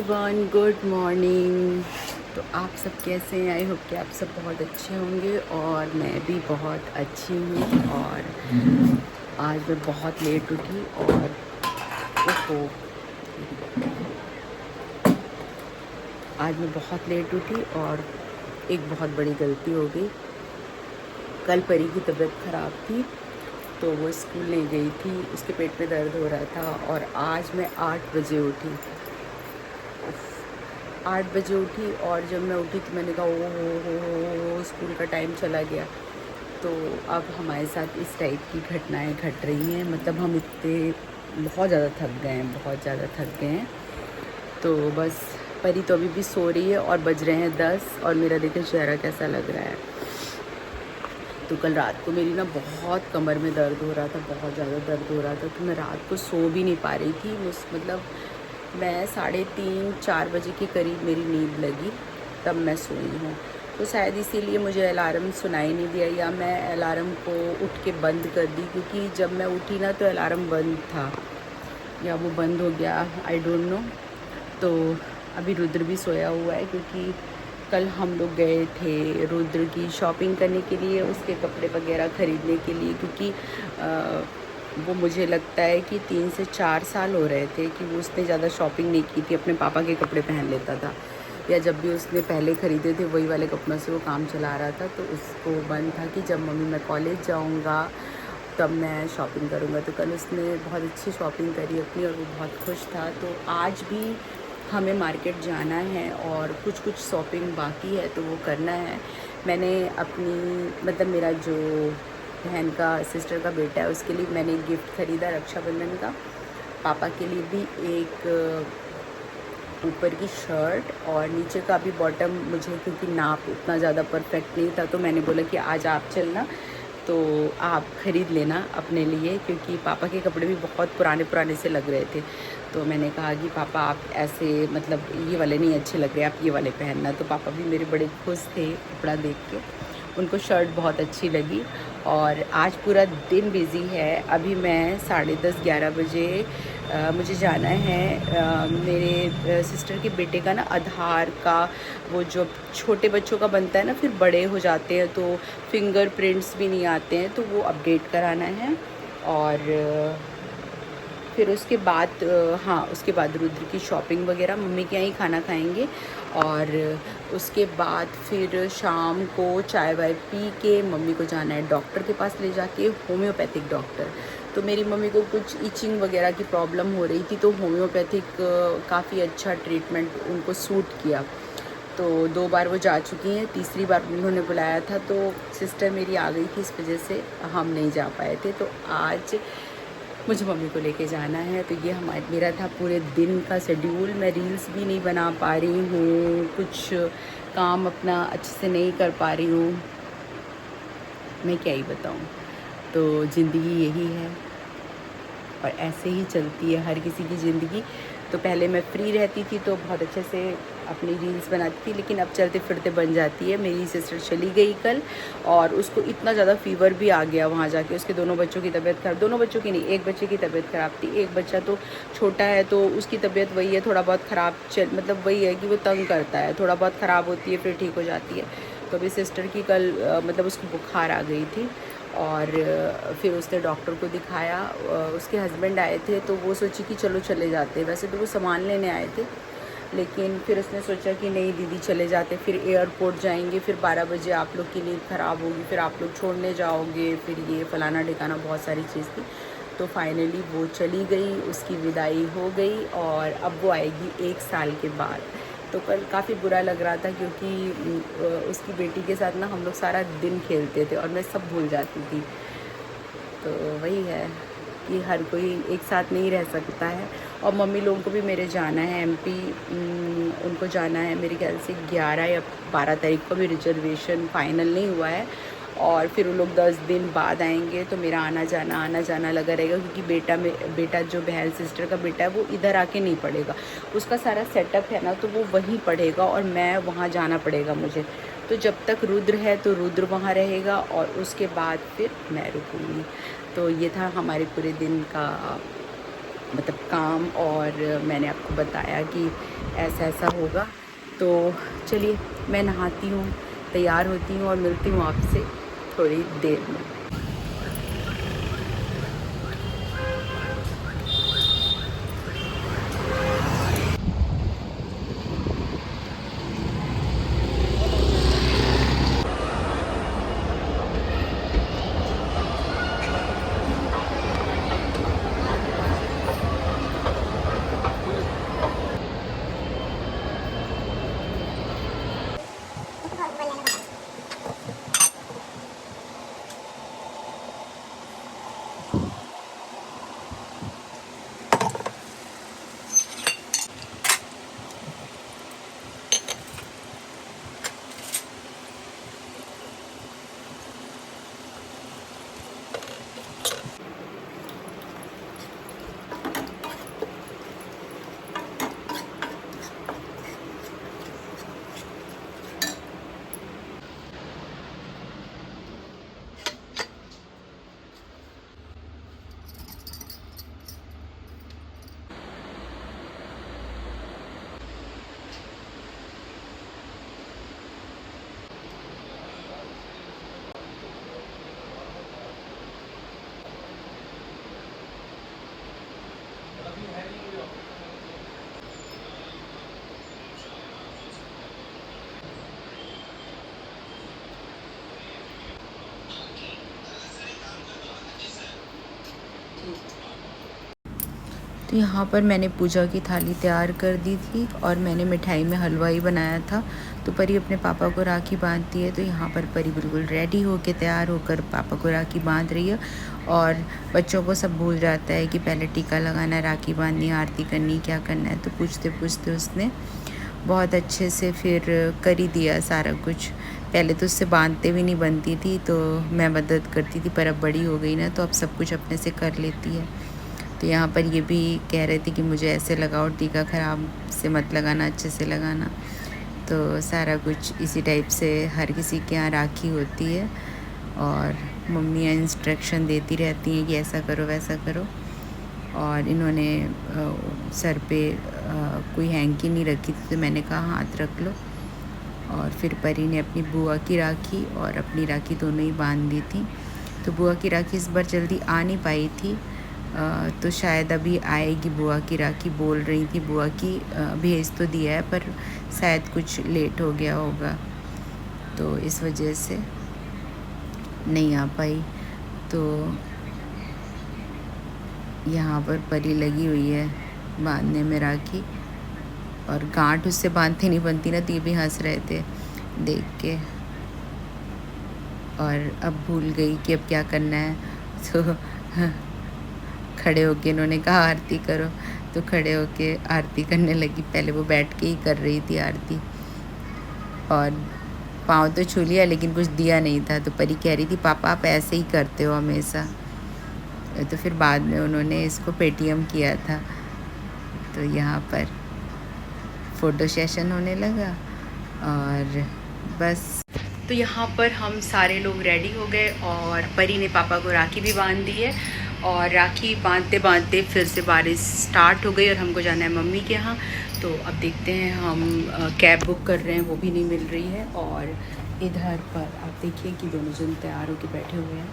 Everyone, good morning. तो आप सब कैसे हैं? आई होप कि आप सब बहुत अच्छे होंगे और मैं भी बहुत अच्छी हूँ। और आज मैं बहुत लेट उठी और ओहो, आज मैं बहुत लेट उठी और एक बहुत बड़ी गलती हो गई। कल परी की तबीयत ख़राब थी तो वो स्कूल नहीं गई थी, उसके पेट में दर्द हो रहा था और आज मैं 8 बजे उठी। 8 बजे उठी और जब मैं उठी तो मैंने कहा ओ हो स्कूल का टाइम चला गया। तो अब हमारे साथ इस टाइप की घटनाएं घट रही हैं। मतलब हम इतने बहुत ज़्यादा थक गए हैं, बहुत ज़्यादा थक गए हैं। तो बस परी तो अभी भी सो रही है और बज रहे हैं 10 और मेरा देखें चेहरा कैसा लग रहा है। तो कल रात को मेरी ना बहुत कमर में दर्द हो रहा था, बहुत ज़्यादा दर्द हो रहा था। तो मैं रात को सो भी नहीं पा रही थी। मतलब मैं 3:30-4 बजे के करीब मेरी नींद लगी, तब मैं सोई हूँ। तो शायद इसीलिए मुझे अलार्म सुनाई नहीं दिया या मैं अलार्म को उठ के बंद कर दी, क्योंकि जब मैं उठी ना तो अलार्म बंद था या वो बंद हो गया, आई डोंट नो। तो अभी रुद्र भी सोया हुआ है, क्योंकि कल हम लोग गए थे रुद्र की शॉपिंग करने के लिए, उसके कपड़े वगैरह ख़रीदने के लिए। क्योंकि वो मुझे लगता है कि 3 से 4 साल हो रहे थे कि वो उसने ज़्यादा शॉपिंग नहीं की थी, अपने पापा के कपड़े पहन लेता था या जब भी उसने पहले ख़रीदे थे वही वाले कपड़ों से वो काम चला रहा था। तो उसको मन था कि जब मम्मी मैं कॉलेज जाऊँगा तब मैं शॉपिंग करूँगा। तो कल उसने बहुत अच्छी शॉपिंग करी अपनी और वो बहुत खुश था। तो आज भी हमें मार्केट जाना है और कुछ कुछ शॉपिंग बाकी है तो वो करना है। मैंने अपनी मतलब मेरा जो बहन का सिस्टर का बेटा है उसके लिए मैंने गिफ्ट ख़रीदा रक्षाबंधन का। पापा के लिए भी एक ऊपर की शर्ट और नीचे का भी बॉटम, मुझे क्योंकि नाप उतना ज़्यादा परफेक्ट नहीं था तो मैंने बोला कि आज आप चलना तो आप ख़रीद लेना अपने लिए, क्योंकि पापा के कपड़े भी बहुत पुराने पुराने से लग रहे थे। तो मैंने कहा कि पापा आप ऐसे मतलब ये वाले नहीं अच्छे लग रहे, आप ये वाले पहनना। तो पापा भी मेरे बड़े खुश थे कपड़ा देख के, उनको शर्ट बहुत अच्छी लगी। और आज पूरा दिन बिज़ी है। अभी मैं 10:30-11 बजे मुझे जाना है मेरे सिस्टर के बेटे का ना आधार का, वो जो छोटे बच्चों का बनता है ना फिर बड़े हो जाते हैं तो फिंगरप्रिंट्स भी नहीं आते हैं, तो वो अपडेट कराना है। और फिर उसके बाद हाँ, उसके बाद रुद्र की शॉपिंग वगैरह, मम्मी के यहाँ ही खाना खाएंगे। और उसके बाद फिर शाम को चाय वाय पी के मम्मी को जाना है डॉक्टर के पास ले जाके, होम्योपैथिक डॉक्टर। तो मेरी मम्मी को कुछ इचिंग वगैरह की प्रॉब्लम हो रही थी तो होम्योपैथिक काफ़ी अच्छा ट्रीटमेंट उनको सूट किया। तो 2 बार वो जा चुकी हैं, तीसरी बार उन्होंने बुलाया था तो सिस्टर मेरी आ गई थी, इस वजह से हम नहीं जा पाए थे। तो आज मुझे मम्मी को लेके जाना है। तो ये मेरा था पूरे दिन का शेड्यूल। मैं रील्स भी नहीं बना पा रही हूँ, कुछ काम अपना अच्छे से नहीं कर पा रही हूँ, मैं क्या ही बताऊँ। तो ज़िंदगी यही है और ऐसे ही चलती है हर किसी की ज़िंदगी। तो पहले मैं फ्री रहती थी तो बहुत अच्छे से अपनी रील्स बनाती थी, लेकिन अब चलते फिरते बन जाती है। मेरी सिस्टर चली गई कल और उसको इतना ज़्यादा फ़ीवर भी आ गया वहाँ जाके। उसके दोनों बच्चों की तबीयत ख़राब, दोनों बच्चों की नहीं, एक बच्चे की तबीयत ख़राब थी। एक बच्चा तो छोटा है तो उसकी तबीयत वही है, थोड़ा बहुत ख़राब मतलब वही है कि वो तंग करता है, थोड़ा बहुत ख़राब होती है फिर ठीक हो जाती है। तो अभी सिस्टर की कल मतलब उसको बुखार आ गई थी और फिर उसने डॉक्टर को दिखाया। उसके हस्बैंड आए थे तो वो सोची कि चलो चले जाते, वैसे तो वो सामान लेने आए थे, लेकिन फिर उसने सोचा कि नहीं दीदी चले जाते, फिर एयरपोर्ट जाएंगे, फिर 12 बजे आप लोग की नींद ख़राब होगी, फिर आप लोग छोड़ने जाओगे, फिर ये फलाना ठिकाना बहुत सारी चीज़ थी। तो फाइनली वो चली गई, उसकी विदाई हो गई और अब वो आएगी 1 साल के बाद। तो कल काफ़ी बुरा लग रहा था क्योंकि उसकी बेटी के साथ ना हम लोग सारा दिन खेलते थे और मैं सब भूल जाती थी। तो वही है कि हर कोई एक साथ नहीं रह सकता है। और मम्मी लोगों को भी मेरे जाना है एमपी, उनको जाना है मेरे ख्याल से 11 या 12 तारीख को भी, रिजर्वेशन फाइनल नहीं हुआ है। और फिर वो लोग 10 दिन बाद आएंगे तो मेरा आना जाना लगा रहेगा, क्योंकि बेटा जो बहन सिस्टर का बेटा है वो इधर आके नहीं पढ़ेगा, उसका सारा सेटअप है ना तो वो वहीं पढ़ेगा और मैं वहाँ जाना पड़ेगा मुझे। तो जब तक रुद्र है तो रुद्र वहाँ रहेगा और उसके बाद फिर मैं रुकूँगी। तो ये था हमारे पूरे दिन का मतलब काम, और मैंने आपको बताया कि ऐसा ऐसा होगा। तो चलिए मैं नहाती हूँ, तैयार होती हूँ और मिलती हूँ आपसे थोड़ी देर में। तो यहाँ पर मैंने पूजा की थाली तैयार कर दी थी और मैंने मिठाई में हलवा ही बनाया था। तो परी अपने पापा को राखी बांधती है, तो यहाँ पर परी बिल्कुल रेडी होकर तैयार होकर पापा को राखी बांध रही है। और बच्चों को सब भूल जाता है कि पहले टीका लगाना, राखी बांधनी, आरती करनी, क्या करना है। तो पूछते पूछते उसने बहुत अच्छे से फिर कर ही दिया सारा कुछ। पहले तो उससे बांधते भी नहीं बनती थी, तो मैं मदद करती थी, पर अब बड़ी हो गई ना, तो अब सब कुछ अपने से कर लेती है। तो यहाँ पर ये भी कह रहे थे कि मुझे ऐसे लगाओ, टीका ख़राब से मत लगाना, अच्छे से लगाना। तो सारा कुछ इसी टाइप से हर किसी के यहाँ राखी होती है और मम्मियाँ इंस्ट्रक्शन देती रहती हैं कि ऐसा करो वैसा करो। और इन्होंने सर पे कोई हैंकी नहीं रखी थी, तो मैंने कहा हाथ रख लो। और फिर परी ने अपनी बुआ की राखी और अपनी राखी दोनों ही बांध दी थी। तो बुआ की राखी इस बार जल्दी आ नहीं पाई थी, तो शायद अभी आएगी बुआ की राखी, बोल रही थी बुआ की भेज तो दिया है पर शायद कुछ लेट हो गया होगा, तो इस वजह से नहीं आ पाई। तो यहाँ पर परी लगी हुई है बांधने में राखी, और गांठ उससे बांधते नहीं बनती ना, तो ये भी हंस रहे थे देख के। और अब भूल गई कि अब क्या करना है, तो खड़े होके इन्होंने कहा आरती करो, तो खड़े होके आरती करने लगी। पहले वो बैठ के ही कर रही थी आरती, और पाँव तो छू लिया लेकिन कुछ दिया नहीं था। तो परी कह रही थी पापा आप ऐसे ही करते हो हमेशा। तो फिर बाद में उन्होंने इसको पेटीएम किया था। तो यहाँ पर फ़ोटो सेशन होने लगा और बस। तो यहाँ पर हम सारे लोग रेडी हो गए और परी ने पापा को राखी भी बांध दी है। और राखी बांधते बांधते फिर से बारिश स्टार्ट हो गई और हमको जाना है मम्मी के यहाँ। तो अब देखते हैं, हम कैब बुक कर रहे हैं, वो भी नहीं मिल रही है। और इधर पर आप देखिए कि दोनों जन तैयार होकर बैठे हुए हैं।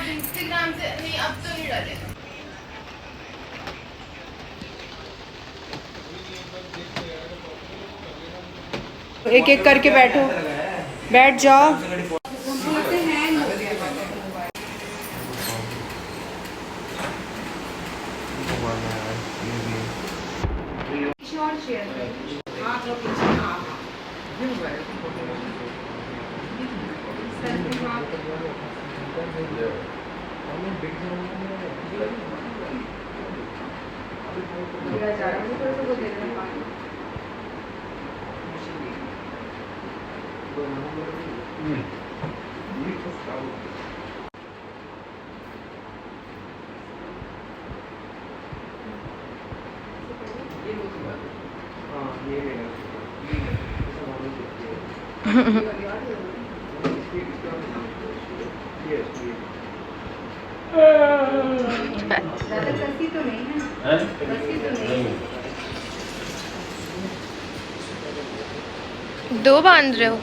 इंस्टाग्राम से नहीं, अब तो नहीं डाले। एक एक करके बैठो, बैठ जाओ। ज़्यादा कसी तो नहीं है, कसी तो नहीं है। दो बांध रहे हो?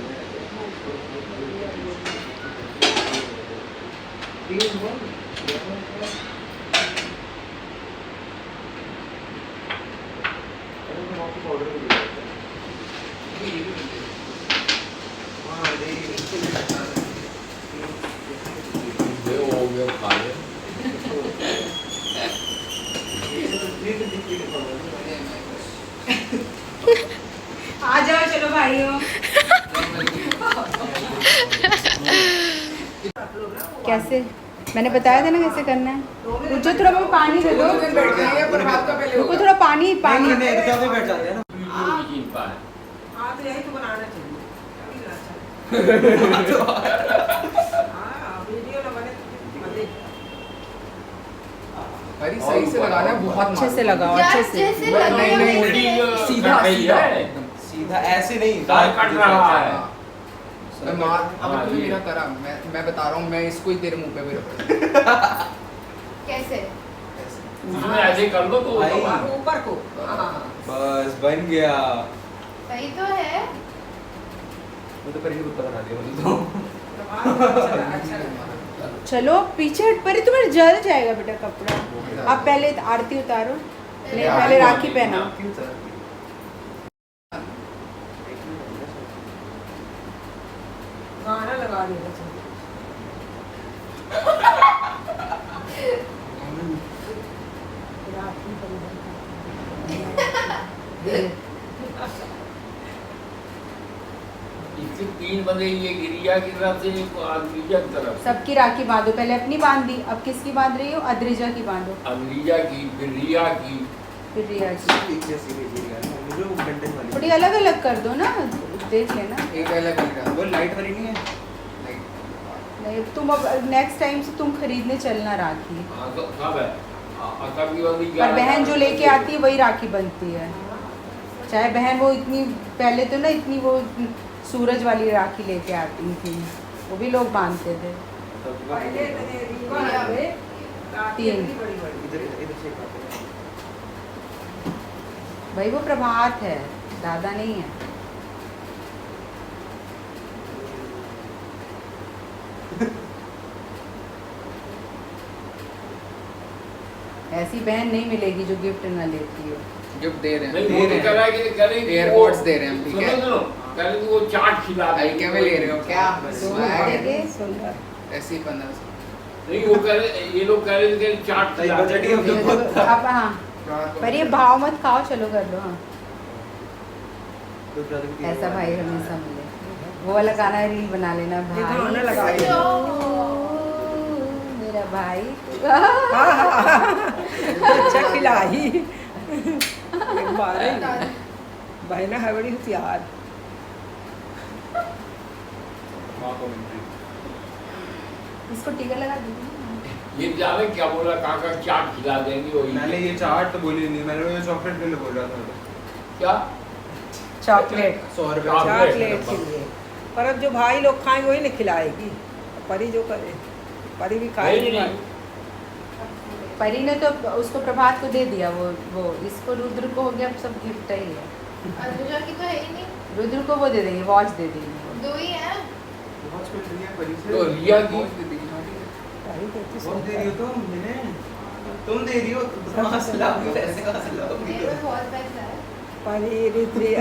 आ जाओ चलो भाइयों। कैसे मैंने बताया था ना कैसे करना है। रुको थोड़ा बहुत पानी दे दो, रुको थोड़ा पानी पानी। बैठ जाते हैं ना। हाँ तो यही तो बनाना चाहिए। हाँ वीडियो ना बने तो मजे। अरे सही से लगाना है, बहुत अच्छे से लगाओ, अच्छे से। नहीं नहीं सीधा सीधा सीधा ऐसे नहीं दाल कट रहा है। मैं मार अब तूने मेरा करा, मैं बता रहा हूँ, मैं इसको ही तेरे मुंह पे भी रखूंगा। कैसे? उसमें ऐसे कर दो तो भाई। ऊपर को। हाँ बस बन गया। सही तो है। वो तो परी कुत्ता बना दिया मुझे तो। अच्छा लगा। चलो पीछे हट पर तुम्हारा जल जाएगा बेटा कपड़ा। आप पहले आरती उतारो, नहीं पहले राखी पहनाओ। गाना लगा देगा इससे 3 बंदे, ये गिरिया की तरफ से एक अद्रिजा की तरफ से। सबकी राखी बांधो, पहले अपनी बांध दी, अब किसकी बांध रही हो? अद्रिजा की बांधो, अद्रिजा की, फिर रिया की। फिर रिया की। थोड़ी अलग अलग कर दो ना, देख लेना। एक अलग अलग वो लाइट वाली नहीं है लाइट। नहीं तुम अब नेक्स्ट टाइम से तुम खरीदने चलना राखी। हाँ, तो कब है? कब की वाली क्या पर है? बहन जो लेके आती है वही राखी बनती है। चाहे बहन वो इतनी पहले तो ना इतनी वो सूरज वाली राखी लेके आती थी, वो भी लोग बांधते थे। पहले इतने रीवा में राखी तीन। इतनी बड़ी बड़ी। इधर इधर से काटते हैं। भाई वो प्रभात है, दादा नहीं है। ऐसी बहन नहीं मिलेगी जो गिफ्ट ना लेती हो। गिफ्ट दे रहे हैं, नहीं, वो तो कह रहा है कि कह रही थी एयरपोर्ट्स वो- दे रहे हैं, ठीक है? सुनो, कह रही थी वो चाट खिला भाई देगी। क्या में ले रहे हो क्या? देंगे? ऐसे ही 1500 नहीं, वो कह रहे, ये लोग कह रहे थे कि चाट खिला बजट ही देगी। होगा। ये तो- अब हाँ, पर ये भाव मत खाओ, चलो कर लो। हाँ ऐसा भाई हमेशा मिले। वो वाला गाना रील बना लेना, ये गाना भाई लगा तो देना। मेरा भाई। अच्छा खिलाई। एक बार ही। बहना है बड़ी होशियार। इसको टीका लगा दीजिए। ये जाने क्या बोला, काका चाट खिला देंगे वही। मैंने ये चाट तो बोली नहीं, मैंने वो चॉकलेट के लिए बोल रहा था। क्या? चॉकलेट 100 रुपए चॉकलेट के लिए। पर अब जो भाई लोग खाएंगे वही नहीं खिलाएगी। परी जो करे, परी भी खाएगी। नहीं, परी ने तो उसको प्रभात को दे दिया, वो इसको रुद्र को हो गया, अब सब गिफ्ट ही है। अनुजा की तो है ही नहीं। रुद्र को वो दे देंगे, वॉच दे देंगे। दो ही है। बहुत कुछ लिया परी से। तो रिया की? बहुत दे दी, परी कहती बहुत दे रही हो तुम, मैंने तुम दे रही हो, कहाँ से लाओगे पैसे, कहाँ से लाओगे? मेरे पास बहुत पैसा है। परी रुद्री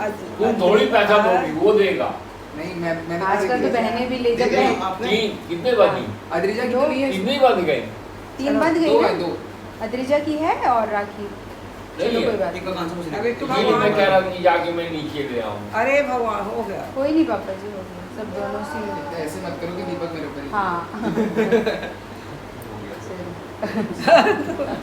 आज तुम थोड़ी पैसा दोगी, वो देगा। नहीं मैंने आजकल तो बहनें भी ले जब बहन- आपने 3 कितने बनी? अद्रिजा की तो नहीं है। कितनी बन गई? 3 बंद दो है, गई दो। ना, अद्रिजा की है और राखी। नहीं चलो कोई है। बात एक नहीं। का कांच अब एक तो इसीलिए मैं कह रहा था कि जाके मैं नीचे ले आऊँ। अरे भगवान हो गया। कोई नहीं पापा जी, हो गया सब दोनों से। ऐसे मत करो कि दीपक मेरे ऊपर ही- हाँ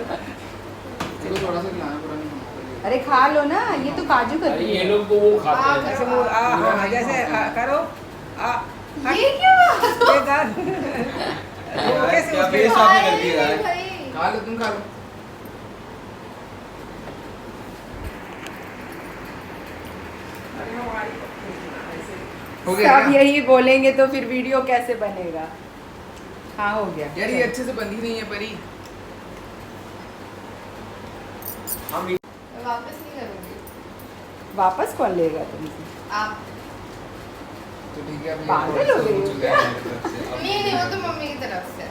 चलो थोड़ा सा खिलाना पूरा नहीं होगा। अरे खा लो ना, ये तो काजू अरे कतली ये है। लोग तो वो खाते हैं। ऐसे वो हाँ जैसे करो ये क्या? ये कर। वो कैसे क्या उसके- फेस आपने कर दिया है? भाई। खा लो, तुम खा लो। अरे हमारी ऐसे हो गया सब क्या? यही बोलेंगे तो फिर वीडियो कैसे बनेगा। हाँ हो गया यार ये अच्छे से बंधी नहीं है परी। हम मैं वापस नहीं करूंगी। वापस कौन लेगा तुमसे? आप तो ठीक है, अब ये पागल हो गई हो चुका है मेरी तरफ से। अब नहीं नहीं, वो तो मम्मी की तरफ से।